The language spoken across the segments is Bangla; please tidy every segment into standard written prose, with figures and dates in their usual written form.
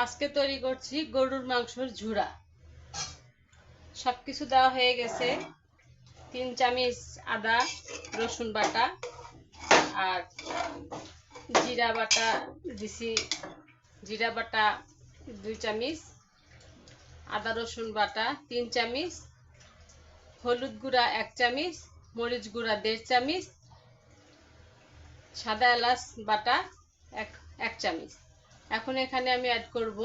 আজকে তৈরি করছি গরুর মাংসের ঝুরা। সবকিছু দেওয়া হয়ে গেছে। 3 চামচ আদা রসুন বাটা আর জিরা বাটা দিছি। জিরা বাটা 2 চামচ, আদা রসুন বাটা 3 চামচ, হলুদ গুঁড়া 1 চামচ, মরিচ গুঁড়া 1.5 চামচ, সাদা এলাচ বাটা 1 চামচ। এখন এখানে আমি অ্যাড করব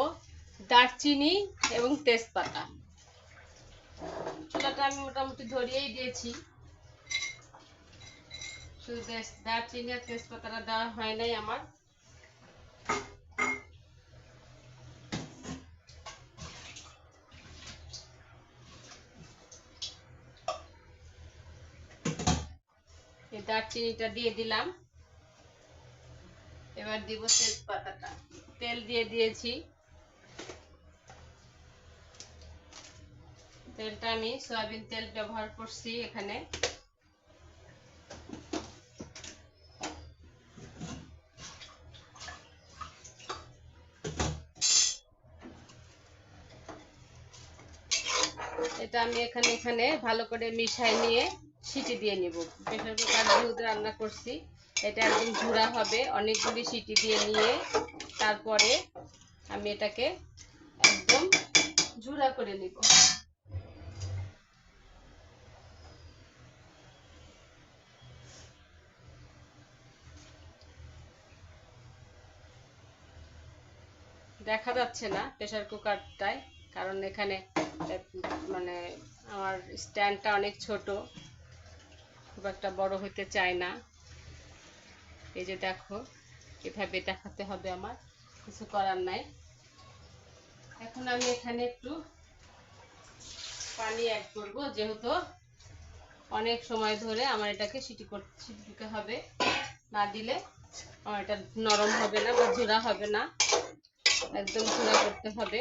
দারচিনি এবং তেজপাতা। চুলাটা আমি মোটামুটি ধরিয়েই দিয়েছি, শুধু দারচিনি আর তেজপাতাটা দেওয়া হয় নাই আমার। এই দারচিনিটা দিয়ে দিলাম। এবার দিব তেজপাতাটা। তেল দিয়ে দিয়েছি। তেলটা আমি সয়াবিন তেল ব্যবহার করছি এখানে। এটা আমি এখানে ভালো করে মিশাই নিয়ে সিটি দিয়ে নিব। প্রেসার কুকার যেহেতু রান্না করছি, এটা একদম ঝুরা হবে। অনেকগুলি সিটি দিয়ে নিয়ে তারপরে আমি এটাকে একদম ঝুরা করে নিব। দেখা যাচ্ছে না প্রেসার কুকারটায়, কারণ এখানে মানে আমার স্ট্যান্ডটা অনেক ছোট, খুব একটা বড় হতে চায় না। এই যে দেখো, এভাবে দেখাতে হবে, আমার কিছু করার নাই। এখন আমি এখানে একটু পানি অ্যাড করব, যেহেতু অনেক সময় ধরে আমার এটাকে সিটি দিতে হবে। না দিলে আমার এটা নরম হবে না বা ঝুরা হবে না, একদম ঝুরা করতে হবে।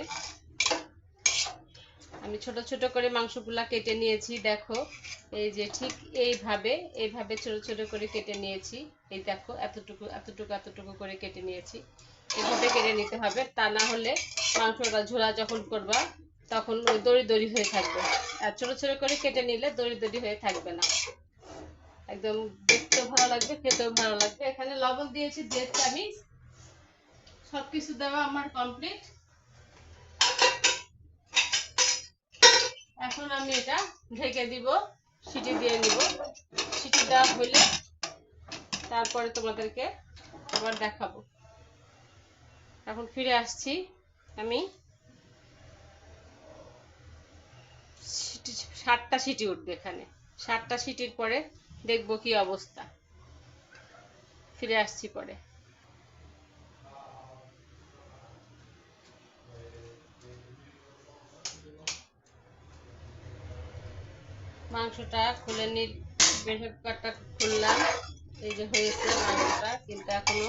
আমি ছোট ছোট করে মাংসগুলা কেটে নিয়েছি, দেখো এই যে ঠিক এইভাবে ছোট ছোট করে কেটে নিয়েছি। এই দেখো এতটুকু এতটুকু এতটুকু করে কেটে নিয়েছি। এভাবে কেটে নিতে হবে, তা না হলে মাংসটা ঝোলা যখন করবা তখন দড়ি দড়ি হয়ে থাকবে। আর ছোট ছোট করে কেটে নিলে দড়ি দড়ি হয়ে থাকবে না, একদম দেখতেও ভালো লাগবে, খেতেও ভালো লাগবে। এখানে লবণ দিয়েছি 1.5 চামচ। সবকিছু দেওয়া আমার কমপ্লিট। এখন আমি এটা ঢেকে দিব, সিটি দিয়ে নিব। সিটি দেওয়া হলে তারপরে তোমাদেরকে আবার দেখাবো। এখন ফিরে আসছি আমি। 7টা সিটি উঠবে এখানে। 7টা সিটির পরে দেখবো কি অবস্থা। ফিরে আসছি পরে। মাংসটা খুলে প্রেসার কুকারটা খুললাম। এই যে হয়েছে মাংসটা, কিন্তু এখনো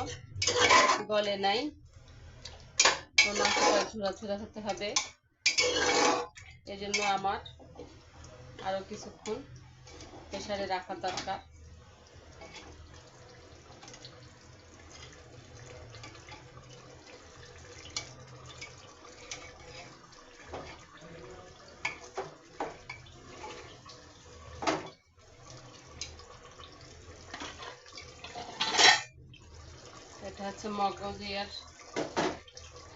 গলে নাই। মাংসটা ঝুরা ঝুরা হতে হবে, এই জন্য আমার আরো কিছুক্ষণ প্রেসারে রাখা দরকার। এটা হচ্ছে মগজের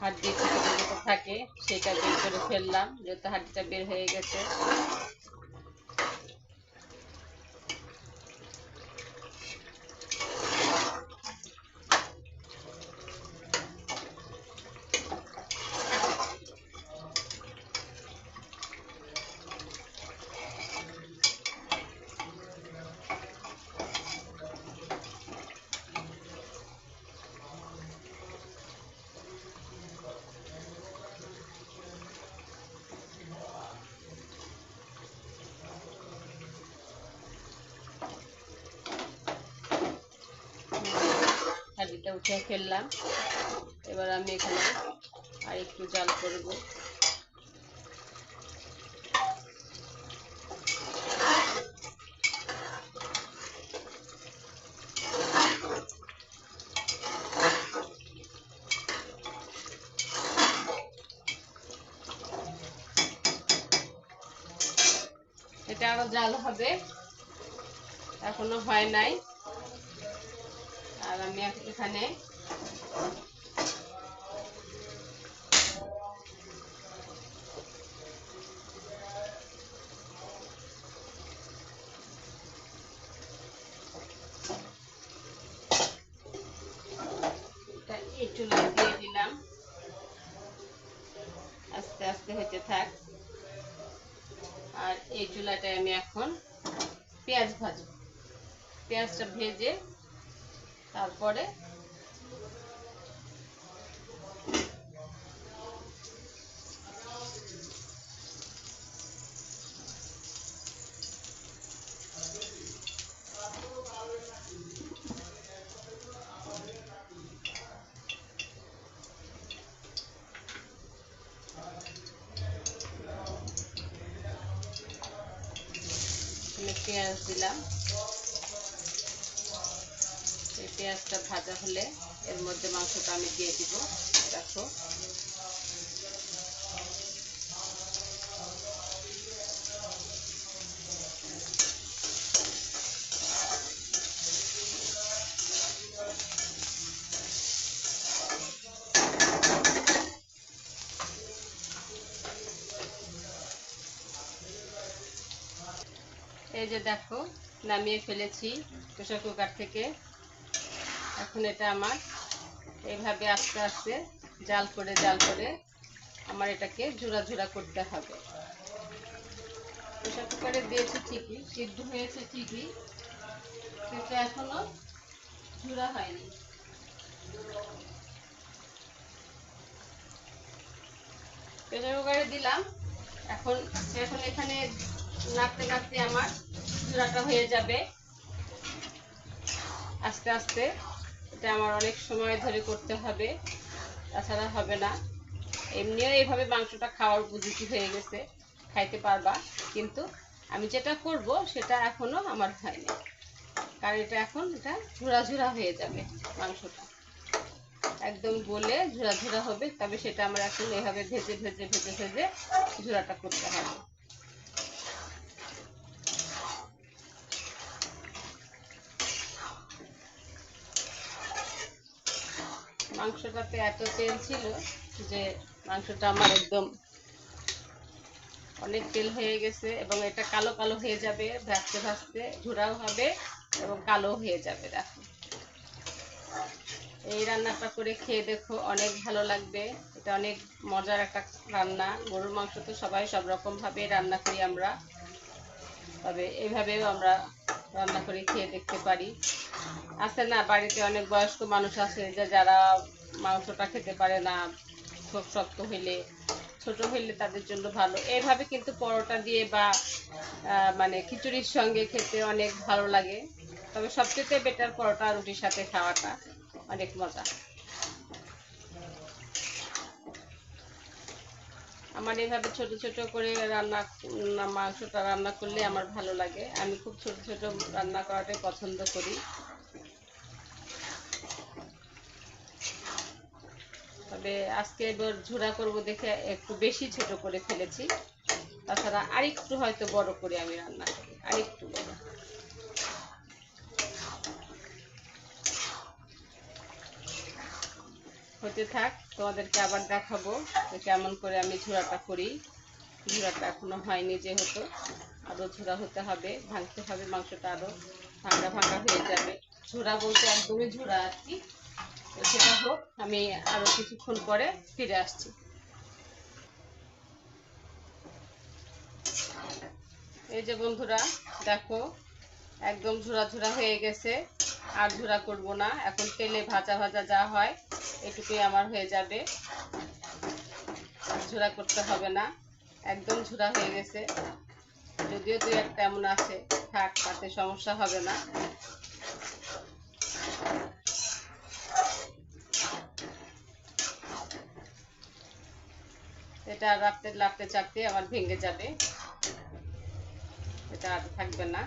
হাড্ডি যেটা থাকে, সেটা বের করে ফেললাম, যেহেতু হাড্ডিটা বের হয়ে গেছে। হাঁড়িটা উঠে ফেললাম। এবার আমি এখানে আর একটু জাল করব। এটা আরো জাল হবে, এখনো হয় নাই। আর আমি এখানে এই চুলায় দিয়ে দিলাম, আস্তে আস্তে হতে থাক। আর এই চুলাটায় আমি এখন পেঁয়াজ ভাজবো। পেঁয়াজটা ভেজে তারপরে পেঁয়াজ দিলাম। এই পেঁয়াজটা ভাজা হলে এর মধ্যে মাংসটা আমি দিয়ে দিব। দেখো এই যে দেখো নামিয়ে ফেলেছি প্রেসার কুকার থেকে। এখন এটা আমার এইভাবে আস্তে আস্তে জাল করে আমার এটাকে ঝুরা ঝুরা করতে হবে। প্রেসার কুকারে দিয়েছি ঠিকই, সিদ্ধ হয়েছে ঠিকই, কিন্তু এখনো ঝুরা হয়নি। প্রেসার কুকারে দিলাম, এখন এখানে নাড়তে নাড়তে আমার ঝুরাটা হয়ে যাবে আস্তে আস্তে। এটা আমার অনেক সময় ধরে করতে হবে, তাছাড়া হবে না। এমনিও এইভাবে মাংসটা খাওয়ার উপযোগী হয়ে গেছে, খাইতে পারবা। কিন্তু আমি যেটা করব সেটা এখনো আমার হয়নি, কারণ এটা এখন ঝুরা ঝুরা হয়ে যাবে। মাংসটা একদম গলে ঝুরা ঝুরা হবে, তবে সেটা আমার এখন এইভাবে ভেজে ভেজে ভেজে ভেজে ঝুরাটা করতে হবে। মাংসটাতে এত তেল ছিল যে মাংসটা আমার একদম অনেক তেল হয়ে গেছে, এবং এটা কালো কালো হয়ে যাবে ভাজতে ভাজতে, ঝুরাও হবে এবং কালো হয়ে যাবে। দেখো এই রান্নাটা করে খেয়ে দেখো, অনেক ভালো লাগবে। এটা অনেক মজার একটা রান্না। গরুর মাংস তো সবাই সব রকম ভাবে রান্না করি আমরা, তবে এইভাবেও আমরা রান্না করে খেয়ে দেখতে পারি। আছে না বাড়িতে অনেক বয়স্ক মানুষ আছে যে যারা মাংসটা খেতে পারে না, খুব শক্ত হইলে, ছোট হইলে তাদের জন্য ভালো। এইভাবে কিন্তু পরোটা দিয়ে বা মানে খিচুড়ির সঙ্গে খেতে অনেক ভালো লাগে। তবে সবচেয়ে বেটার পরোটা রুটির সাথে খাওয়াটা অনেক মজা। আমার এইভাবে ছোট ছোট করে মাংসটা রান্না করলে আমার ভালো লাগে। আমি খুব ছোট ছোট রান্না করাটাই পছন্দ করি। তবে আজকে এবার ঝুরা করব দেখে একটু বেশি ছোট করে ফেলেছি, তাছাড়া আরেকটু হয়তো বড় করে আমি রান্না করি, আরেকটু বড়। হতে থাক, তোমাদেরকে আবার দেখাবো যে কেমন করে আমি ঝুরাটা করি। ঝুরাটা এখনো হয়নি, যেহেতু আরো ঝুরা হতে হবে, ভাঙতে হবে মাংসটা, আরো ভাঙা ভাঙা হয়ে যাবে। ঝুরা বলতে একদমই ঝুরা আর কি। সেটা হোক, আমি আরো কিছুক্ষণ পরে ফিরে আসছি। এই যে বন্ধুরা দেখো, একদম ঝুরা ঝুরা হয়ে গেছে। আর ঝুরা করব না, এখন তেলে ভাজা ভাজা যা হয় এটুকুই আমার হয়ে যাবে, ঝুরা করতে হবে না। একদম ঝুরা হয়ে গেছে, যদিও দুই একটা এমন আছে, থাক, তাতে সমস্যা হবে না। এটা লাড়তে লাড়তে চাপতে আমার ভেঙে যাবে, এটা আর থাকবে না।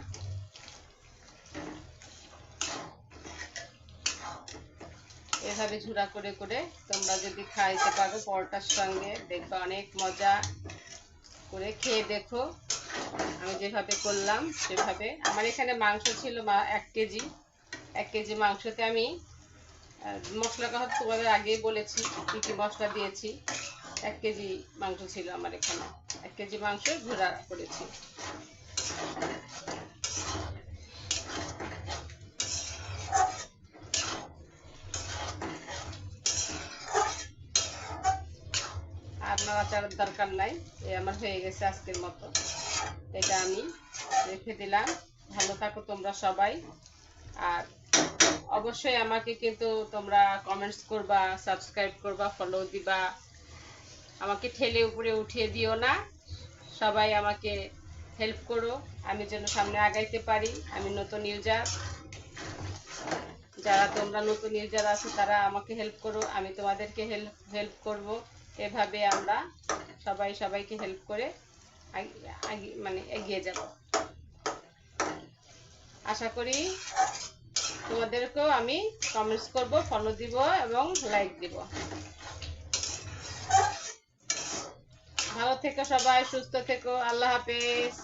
এভাবে ঝুরা করে করে তোমরা যদি খাইতে পারো পরোটার সঙ্গে, দেখবে অনেক মজা করে খেয়ে দেখো। আমি যেভাবে করলাম সেভাবে। আমার এখানে মাংস ছিল 1 কেজি। 1 কেজি মাংসতে আমি মশলার কথা তোমাদের আগেই বলেছি, কি কি মশলা দিয়েছি। 1 কেজি মাংস ছিল আমার এখানে। 1 কেজি মাংস ঘোড়া করেছি। আর নাড়াচাড়ার দরকার নাই, আমার হয়ে গেছে আজকের মতো। এটা আমি রেখে দিলাম। ভালো থাকো তোমরা সবাই। আর অবশ্যই আমাকে কিন্তু তোমরা কমেন্টস করবা, সাবস্ক্রাইব করবা, ফলো দিবা। আমাকে ঠেলে উপরে উঠিয়ে দিও না। সবাই আমাকে হেল্প করো, আমি যেন সামনে আগাইতে পারি। আমি নতুন ইউজার, যারা তোমরা নতুন ইউজার আছো তারা আমাকে হেল্প করো, আমি তোমাদেরকে হেল্প করব। এভাবে আমরা সবাই সবাইকে হেল্প করে মানে এগিয়ে যাব। আশা করি তোমাদেরকেও আমি কমেন্টস করব, ফলো দিব এবং লাইক দিব। ভালো থেকো সবাই, সুস্থ থেকো। আল্লাহ হাফেজ।